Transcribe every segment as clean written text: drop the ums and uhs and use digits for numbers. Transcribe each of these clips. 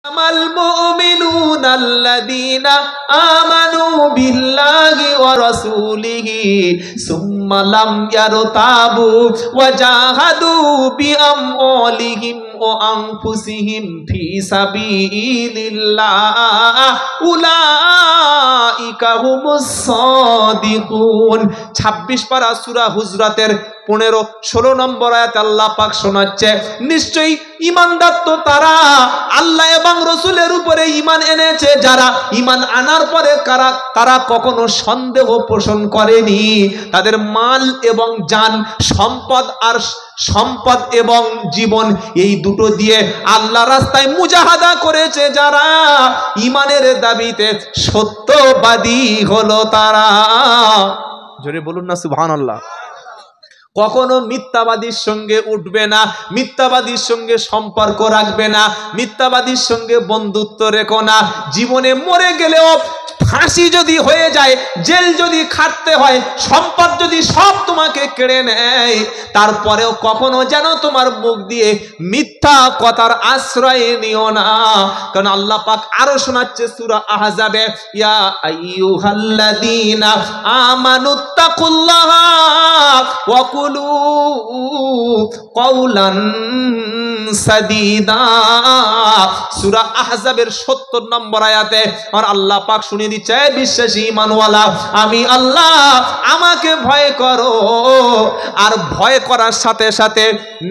আমাল মুমিনুনা আল্লাযীনা আমানু বিল্লাহি ওয়া রাসূলিহি সুম্মা লাম ইয়ারতাবু ওয়া জাহাদু বিআমওয়ালিহিম ওয়া আনফুসিহিম ফি সাবিলিল্লাহ উলাইকা হুমুস সাদিকুন। 26 পারা সূরা হুজরাতের 15-16 নম্বর আয়াত আল্লাহ পাক শোনাচ্ছে, নিশ্চয়ই ঈমানদার তো তারা আল্লাহ এবং রাসূলের উপরে ঈমান এনেছে যারা ঈমান আনার পরে তারা কখনো সন্দেহ পোষণ করেনি, তাদের মাল এবং জান, সম্পদ এবং জীবন এই দুটো দিয়ে আল্লাহ রাস্তায় মুজাহাদা করেছে যারা, ঈমানের দাবিতে সত্যবাদী হলো তারা। জোরে বলুন না সুবহানাল্লাহ। কখনো মিথ্যাবাদীর সঙ্গে উঠবে না, মিথ্যাবাদীর সঙ্গে সম্পর্ক রাখবে না, মিথ্যাবাদীর সঙ্গে বন্ধুত্ব রেখো না। জীবনে মরে গেলেও ফাঁসি যদি হয়ে যায়, জেল যদি খাটতে হয়, সম্পদ যদি সব তোমাকে কেড়ে নেয়, তারপরেও কখনো যেন তোমার মুখ দিয়ে মিথ্যা কথার আশ্রয় নিও না। কারণ আল্লাহ পাক আরো শোনাচ্ছে সূরা আহজাবে, ইয়া আইয়ুহাল্লাযীনা আমানুত্তাকুল্লাহা ওয়া কুলু কওলান সাদীদা। সূরা আহজাবের 70 নম্বর আয়াতে আর আল্লাহ পাক শুনিয়ে দিচ্ছে, বিশ্বাসী ঈমানওয়ালা, আমি আল্লাহ, আমাকে ভয় করো, আর ভয় করার সাথে সাথে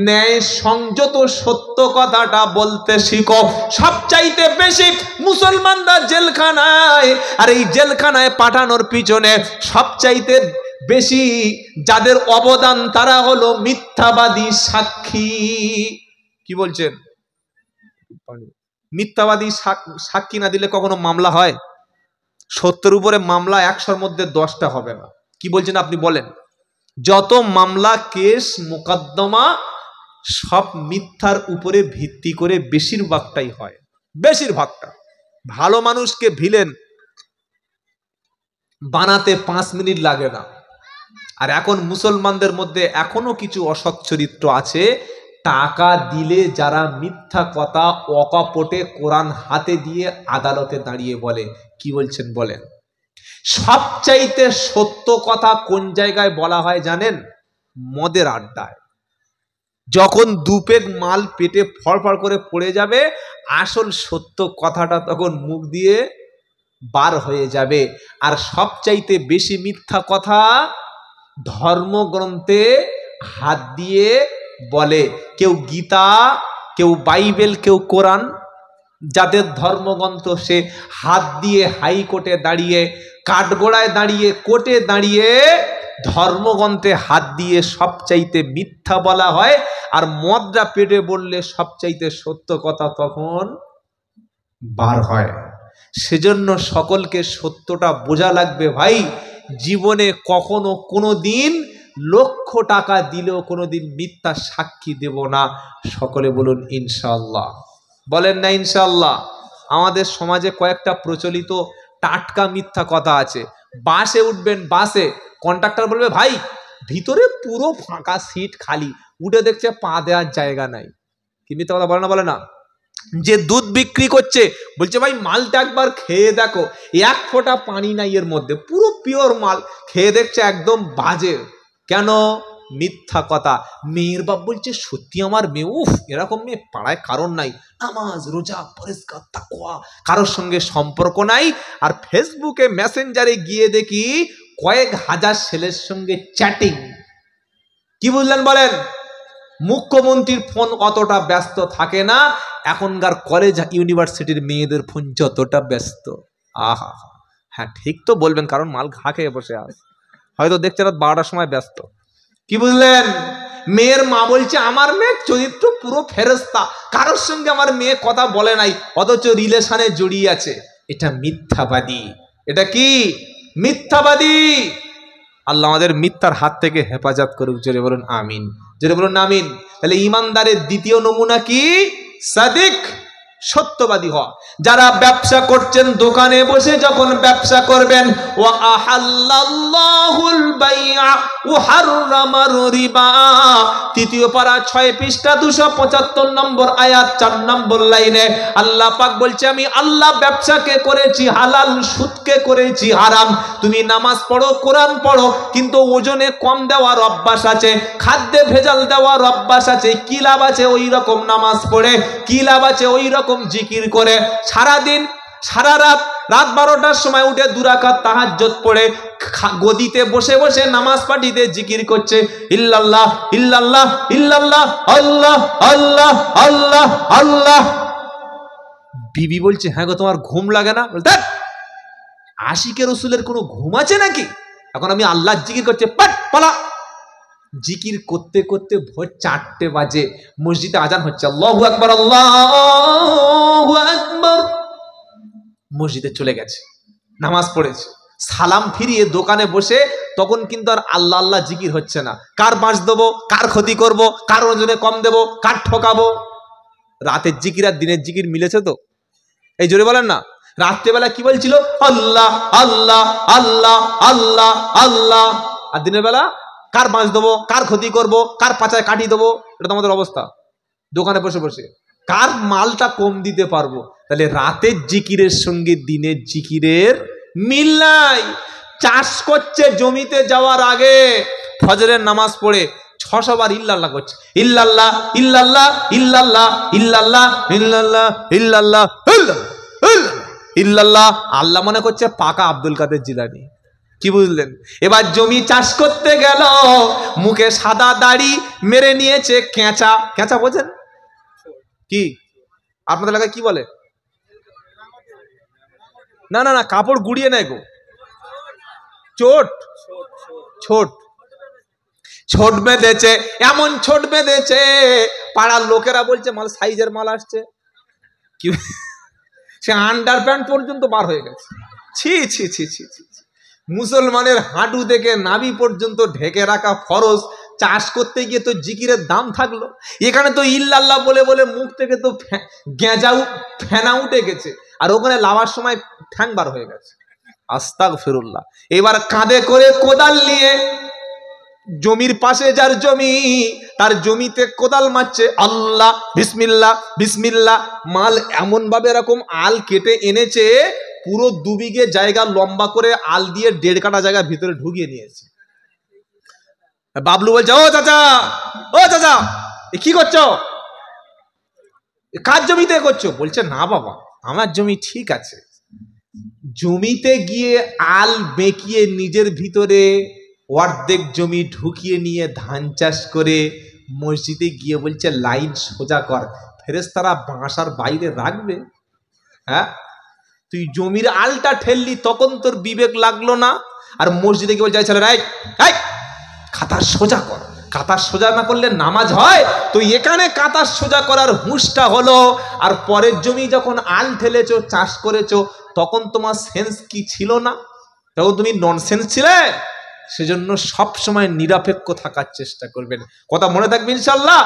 ন্যায় সংযত সত্য কথাটা বলতে শিখো। সবচাইতে বেশি মুসলমানরা জেলখানায়, আর এই জেলখানায় পাঠানোর পিছনে সবচাইতে বেশি যাদের অবদান তারা হলো মিথ্যাবাদী সাক্ষী। কি বলছেন? মিথ্যাবাদী সাক্ষী না দিলে কখনো মামলা হয়? 70 উপরে মামলা 100-র মধ্যে 10টা হবে না। কি বলছেন আপনি বলেন? যত মামলা, কেস, মোকদ্দমা সব মিথ্যার উপরে ভিত্তি করে বেশিরভাগটাই হয়, বেশিরভাগটা। ভালো মানুষকে ভিলেন বানাতে 5 মিনিট লাগে না। আর এখন মুসলমানদের মধ্যে এখনো কিছু অসৎ চরিত্র আছে, টাকা দিলে যারা মিথ্যা কথা অকপটে কোরআন হাতে দিয়ে আদালতে দাঁড়িয়ে বলে। কি বলছেন বলেন? সবচাইতে সত্য কথা কোন জায়গায় বলা হয় জানেন? মদের আড্ডায়। যখন 2 পেগ মাল পেটে ফড়ফড় করে পড়ে যাবে, আসল সত্য কথাটা তখন মুখ দিয়ে বার হয়ে যাবে। আর সবচাইতে বেশি মিথ্যা কথা ধর্মগ্রন্থে হাত দিয়ে বলে। কেউ গীতা, কেউ বাইবেল, কেউ কোরআন, যাদের ধর্মগ্রন্থ সে হাত দিয়ে হাইকোর্টে দাঁড়িয়ে, কাঠগোড়ায় দাঁড়িয়ে, কোর্টে দাঁড়িয়ে ধর্মগ্রন্থে হাত দিয়ে সবচাইতে মিথ্যা বলা হয়। আর মদরা পেটে বললে সবচাইতে সত্য কথা তখন বার হয়। সেজন্য সকলকে সত্যটা বোঝা লাগবে ভাই। জীবনে কখনো কোনো দিন লক্ষ টাকা দিলেও কোনোদিন মিথ্যা সাক্ষী দেব না। সকলে বলুন ইনশাআল্লাহ। বলেন না ইনশাআল্লাহ? আমাদের সমাজে কয়েকটা প্রচলিত টাটকা মিথ্যা কথা আছে। বাসে উঠবেন, বাসে কন্ডাক্টর বলবে, ভাই ভিতরে পুরো ফাঁকা, সিট খালি, উঠে দেখছে পা দেওয়ার জায়গা নাই। কি মিথ্যা কথা বলে না? বলে না? যে দুধ বিক্রি করছে বলছে, ভাই মালটা একবার খেয়ে দেখো, 1 ফোঁটা পানি নাই এর মধ্যে, পুরো পিওর মাল। খেয়ে দেখছে একদম বাজে। কেন? মিথ্যা কথা। মেয়ের বাপ বলছে, সত্যি আমার মেয়ে, উফ এরকম মেয়ে পাড়ায় কারণ নাই, নামাজ রোজা পরিষ্কার তাকওয়া, কারোর সঙ্গে সম্পর্ক নাই। আর ফেসবুকে মেসেঞ্জারে গিয়ে দেখি কয়েক হাজার ছেলের সঙ্গে চ্যাটিং। কি বুঝলেন বলেন? মুখ্যমন্ত্রীর ফোন অতটা ব্যস্ত থাকে না, এখনকার কলেজ ইউনিভার্সিটির মেয়েদের ফোন যতটা ব্যস্ত। আহা, হ্যাঁ ঠিক তো বলবেন, কারণ মাল ঘা খেয়ে বসে আছে, হয়তো দেখছে রাত 12টার সময় ব্যস্ত। কি বুঝলেন? মেয়ের মা বলছে, আমার মেয়ে চরিত্র পুরো ফেরেশতা, কারোর সঙ্গে আমার মেয়ে কথা বলে নাই, অথচ রিলেশনে জড়িয়ে আছে। এটা মিথ্যাবাদী। এটা কি? মিথ্যাবাদী। আল্লাহ আমাদের মিথ্যার হাত থেকে হেফাজত করুক। জোরে বলুন আমিন। জোরে বলুন আমিন। তাহলে ইমানদারের দ্বিতীয় নমুনা কি? সাদিক। সত্যবাদী হওয়া। যারা ব্যবসা করছেন দোকানে বসে যখন ব্যবসা করবেন, ওয়া আহাল্লাল্লাহুল বাইআ ওয়া হাররামার রিবা, তৃতীয় পারা 6 পৃষ্ঠা 275 নম্বর আয়াত 4 নম্বর লাইনে আল্লাহ পাক বলছে, আমি আল্লাহ ব্যবসাকে করেছি হালাল, সুদকে করেছি হারাম। তুমি নামাজ পড়ো, কোরআন পড়ো, কিন্তু ওজনে কম দেওয়ার অভ্যাস আছে, খাদ্যে ভেজাল দেওয়ার অভ্যাস আছে, কি লাভ আছে ওই রকম নামাজ পড়ে? কি লাভ আছে ওই রকম জিকির করে? সারাদিন সারা রাত 12টার সময় উঠে 2 রাকাত তাহাজ্জুদ পড়ে গদিতে বসে বসে নামাজ পাঠিতে জিকির করছে, ইল্লাল্লাহ ইল্লাল্লাহ ইল্লাল্লাহ আল্লাহ আল্লাহ আল্লাহ আল্লাহ। বিবি বলছে, হ্যাঁ গো তোমার ঘুম লাগে না? আশিকে রসুলের কোনো ঘুম আছে নাকি? এখন আমি আল্লাহ জিকির করছে, পাট পালা। জিকির করতে করতে ভোর 4টে বাজে, মসজিদে আজান হচ্ছে, আল্লাহু আকবার আল্লাহু আকবার। মসজিদে চলে গেছে, নামাজ পড়েছে, সালাম ফিরিয়ে দোকানে বসে, তখন কিন্তু আর আল্লাহ আল্লাহ জিকির হচ্ছে না। কার বাঁশ দেবো, কার ক্ষতি করব, কার ওজনে কম দেবো, কার ঠকাবো। রাতের জিকির আর দিনের জিকির মিলেছে তো? এই জোরে বলেন না। রাত্রেবেলা কি বলছিল? আল্লাহ আল্লাহ আল্লাহ আল্লাহ আল্লাহ। আর দিনের বেলা কার বাঁশ দেবো, কার ক্ষতি করব, কার পাচায় কাটি দেবো। এটা তো আমাদের অবস্থা দোকানে বসে বসে, কার মালটা কম দিতে পারবো। তাহলে রাতের জিকিরের সঙ্গে দিনের জিকিরের মিল নাই। চাষ করছে, জমিতে যাওয়ার আগে ফজরের নামাজ পড়ে 600 বার ইল্লাল্লাহ করছে, ইল্লাল্লাহ ইল্লাল্লাহ ইল্লাল্লাহ ইল্লাল্লাহ ইল্লাল্লাহ ইল্লাল্লাহ ইল্লাল্লাহ। আল্লাহ মনে করছে পাকা আব্দুল কাদের জিলানী। কি বুঝলেন? এবার জমি চাষ করতে গেল, মুখে সাদা দাড়ি মেরে নিয়েছে কেঁচা। কেঁচা বোঝেন কি? আপনাদের এলাকায় কি বলে? না না না, কাপড় গুড়িয়ে নেয় গো, চোট। ছোট ছোট বেঁধেছে, এমন ছোট বেঁধেছে পাড়ার লোকেরা বলছে মাল সাইজের মাল আসছে। কি সে আন্ডার প্যান্ট পর্যন্ত বার হয়ে গেছে। ছি ছি ছি ছি ছি। মুসলমানের হাঁটু থেকে নাভি পর্যন্ত ঢেকে রাখা ফরজ, চাষ করতে গিয়ে তো জিকিরের দাম থাকলো। এখানে তো ইল্লাল্লাহ বলে বলে মুখ থেকে তো ফেনা উঠে গেছে, আর ওখানে লাভার সময় ঠ্যাং বার হয়ে গেছে। আস্তাগফিরুল্লাহ। এবার কাঁধে করে কোদাল নিয়ে জমির পাশে যার জমি, তার জমিতে কোদাল মারছে, আল্লাহ বিসমিল্লাহ বিসমিল্লাহ। মাল এমন ভাবে এরকম আল কেটে এনেছে, পুরো 2 বিঘে জায়গা লম্বা করে আল দিয়ে 1.5 কাঠা জায়গা ভিতরে ঢুকিয়ে নিয়েছে। বাবলু বলছে, ও চাচা, ও চাচা, কি করছো? কার জমিতে করছো? বলছে, না বাবা, আমার জমি ঠিক আছে। জমিতে গিয়ে আল বেঁকিয়ে নিজের ভিতরে অর্ধেক জমি ঢুকিয়ে নিয়ে ধান চাষ করে মসজিদে গিয়ে বলছে, লাইন সোজা কর। ফেরেশতারা বাসার বাইরে রাখবে? হ্যাঁ, তুই জমির আলটা ঠেললি, তখন তোর বিবেক লাগলো না? আর মসজিদে গিয়ে বলছে, ছেলে রাই কাতার সোজা কর। কাতার সোজা না করলে নামাজ হয়? তো এখানে কাতার সোজা করার হুঁশটা হলো। আর পরের জমি যখন আল ঠেলেছো, চাষ করেছো, তখন তোমার সেন্স কি ছিল না? তখন তুমি ননসেন্স ছিলে। সেজন্য সব সময় নিরপেক্ষ থাকার চেষ্টা করবেন। কথা মনে থাকবে ইনশাআল্লাহ।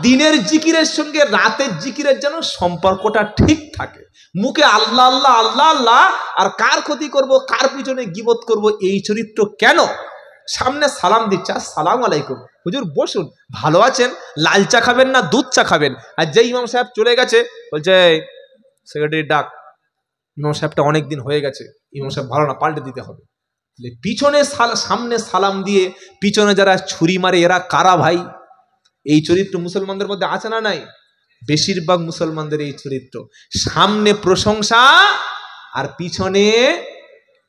দিনের জিকিরের সঙ্গে রাতের জিকিরের যেন সম্পর্কটা ঠিক থাকে। মুখে আল্লাহ আল্লাহ আল্লাহ আল্লাহ, আর কার ক্ষতি করব, কার পিছনে গীবত করব, এই চরিত্র কেন? সামনে সালাম দিচ্ছে, আসসালামু আলাইকুম, হুজুর বসুন, ভালো আছেন? লাল চা খাবেন না দুধ চা খাবেন? আর যে ইমাম সাহেব চলে গেছে, বলছে সেক্রেটারি ডাক, ইমাম সাহেবটা অনেকদিন হয়ে গেছে, ইমাম সাহেব ভালো না, পাল্টে দিতে হবে। পিছনে সামনে সালাম দিয়ে পিছনে যারা ছুরি মারে, এরা কারা ভাই? এই চরিত্র মুসলমানদের মধ্যে আছে না নাই? বেশিরভাগ মুসলমানদের এই চরিত্র। সামনে প্রশংসা আর পিছনে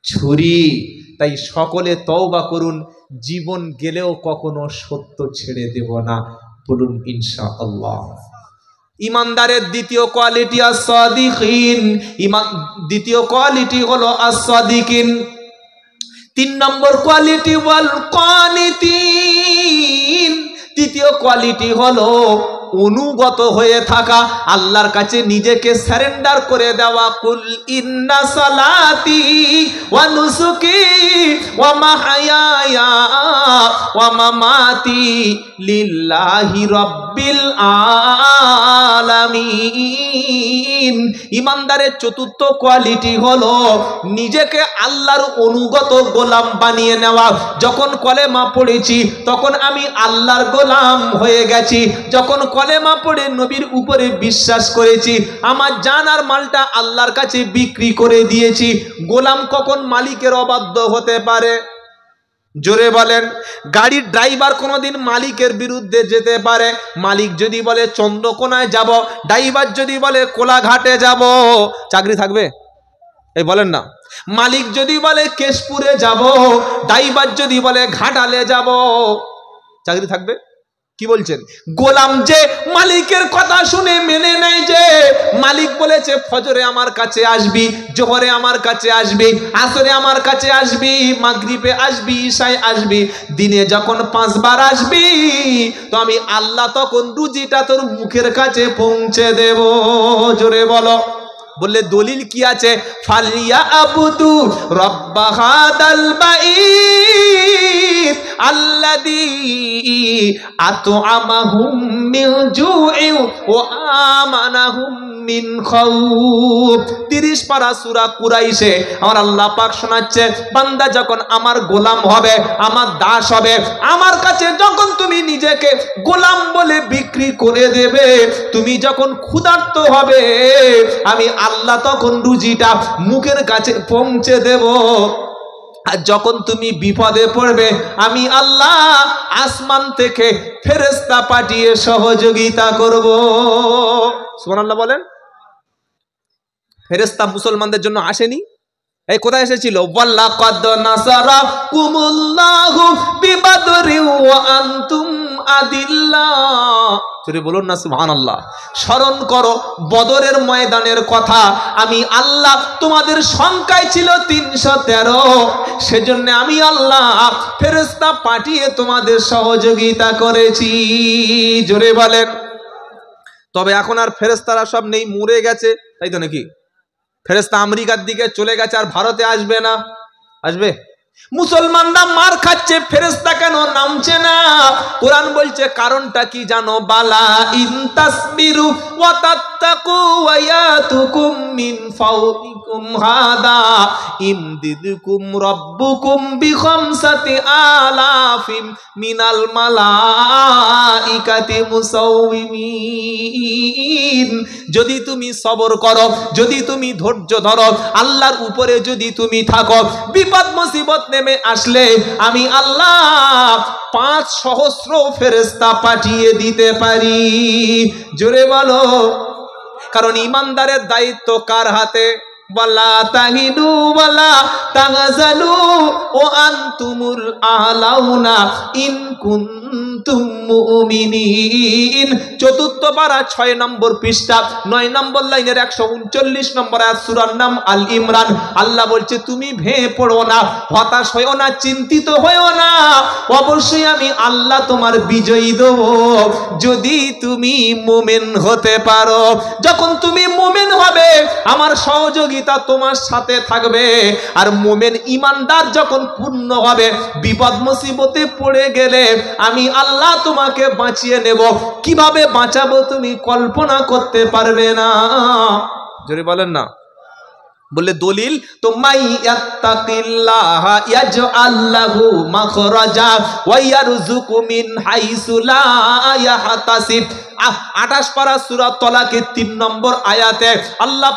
ছুরি। তাই সকলে তওবা করুন, জীবন গেলেও কখনো সত্য ছেড়ে দেব না। বলুন ইনশাআল্লাহ। ইমানদারের দ্বিতীয় কোয়ালিটি আস-সাদিকিন। দ্বিতীয় কোয়ালিটি হলো আস-সাদিকিন। 3 নম্বর কোয়ালিটি ওয়াল কানিতিন। তৃতীয় কোয়ালিটি হলো অনুগত হয়ে থাকা, আল্লাহর কাছে নিজেকে সারেন্ডার করে দেওয়া। কুল ইন্না সালাতি ওয়া নুসুকি ওয়া মাহইয়ায়া ওয়া মামাতি লিল্লাহি রাব্বিল আলামিন। ইমানদারের চতুর্থ কোয়ালিটি হলো নিজেকে আল্লাহর অনুগত গোলাম বানিয়ে নেওয়া। যখন কলেমা পড়েছি তখন আমি আল্লাহর গোলাম হয়ে গেছি। যখন কলেমা পড়ে নবীর উপরে বিশ্বাস করেছি, আমার জান আর মালটা আল্লাহর কাছে বিক্রি করে দিয়েছি। গোলাম কখন মালিকের অবাধ্য হতে পারে? জোরে বলেন। গাড়ির ড্রাইভার কোনোদিন মালিকের বিরুদ্ধে যেতে পারে? মালিক যদি বলে চন্দ্রকোনায় যাব, ড্রাইভার যদি বলে কোলাঘাটে যাব, চাকরি থাকবে? এই বলেন না। মালিক যদি বলে কেশপুরে যাব, ড্রাইভার যদি বলে ঘাটালে যাব, চাকরি থাকবে? কি বলছেন? গোলাম যে মালিকের কথা শুনে মেনে নেয়, যে মালিক বলেছে ফজরে আমার কাছে আসবি, জোহরে আমার কাছে আসবি, আসরে আমার কাছে আসবি, মাগরিবে আসবি, ঈশায় আসবি, দিনে যখন 5 বার আসবি তো আমি আল্লাহ তখন রুজিটা তোর মুখের কাছে পৌঁছে দেব। জোরে বলো। বললে দলিল কি আছে? ফালিয়া আবুদু রাব্বা হাদাল বাইত আল্লাযী আত'আমাহুম মিন জু'ইন ওয়া আমানাহুম মিন খাউফ। 30 পারা সূরা কুরাইশে আমার আল্লাহ পাক শোনাচ্ছে, বান্দা যখন আমার গোলাম হবে, আমার দাস হবে, আমার কাছে যখন তুমি নিজেকে গোলাম বলে বিক্রি করে দেবে, তুমি যখন ক্ষুধার্ত হবে, আমি আল্লাহ তখন রুজিটা মুখের কাছে পৌঁছে দেব। আর যখন তুমি বিপদে পড়বে, আমি আল্লাহ আসমান থেকে ফেরেশতা পাঠিয়ে সহযোগিতা করব। সুবহানাল্লাহ বলেন। ফেরেশতা মুসলমানদের জন্য আসেনি? এই কোথায় এসেছিল? ওয়ালাকাদ নাসারাকুমুল্লাহু বিবাদরিন ওয়া আনতুম আদিল্লা। চলে বলুন না সুবহানাল্লাহ। স্মরণ করো বদরের ময়দানের কথা। আমি আল্লাহ, তোমাদের সংখ্যায় ছিল 313, সেজন্য আমি আল্লাহ ফেরেশতা পাঠিয়ে তোমাদের সহযোগিতা করেছি। জোরে বলেন। তবে এখন আর ফেরেশতারা সব নেই, মরে গেছে, তাই তো নাকি? ফেরেশতা আমেরিকার দিকে চলে গেছে, আর ভারতে আসবে না। আসবে? মুসলমানরা মার খাচ্ছে, ফেরেশতা কেন নামছে না? কোরআন বলছে কারণটা কি জানো? বালা ইন তাসবিরু ওয়া তাত্তাকু ওয়া ইয়াতুকুম মিন ফাওকিকুম হাদা ইমদিদকুম রাব্বুকুম বিখামসাতি আলাফিম মিনাল মালাইকাতি মুসাউমিন। যদি তুমি সবর করো, যদি তুমি ধৈর্য ধরো, আল্লাহর উপরে যদি তুমি থাকো, বিপদ মুসিবত নেমে আসলে আমি আল্লাহ 5 সহস্র ফেরেশতা পাঠিয়ে দিতে পারি। জোরে বলো। কারণ ইমানদারের দায়িত্ব কার হাতে? ওয়ালা তাহিনু ওয়ালা তাহজানু ওয়া আনতুমুল আলাউনা ইন কুনতুম মুমিনিন। চতুর্থ পারা 6 নম্বর পৃষ্ঠা 9 নম্বর লাইনের 139 নম্বর আয়াত, সূরার নাম আল ইমরান। আল্লাহ বলছে তুমি ভেঙে পড়ো না, হতাশ হয়ো না, চিন্তিত হয়ো না, অবশ্যই আমি আল্লাহ তোমার বিজয়ী দেব যদি তুমি মুমিন হতে পারো। যখন তুমি মুমিন হবে, আমার সহযোগিতা তোমার সাথে থাকবে। আর মুমিন ইমানদার যখন পূর্ণ হবে, বিপদ মুসিবতে পড়ে গেলে আমি আল্লাহ তোমাকে বাঁচিয়ে নেব। কিভাবে বাঁচাবো তুমি কল্পনা করতে পারবে না। জোরে বলেন না। বললে দলিল তো মাইয়াত্তাকিল্লাহা ইয়াজআল লাহু মাখরাজা ওয়া ইয়ারযুকু মিন হাইসু লা ইয়াহতাসিব। 28 পারা সূরা তলাকের 3 নম্বর আয়াতে আল্লাহ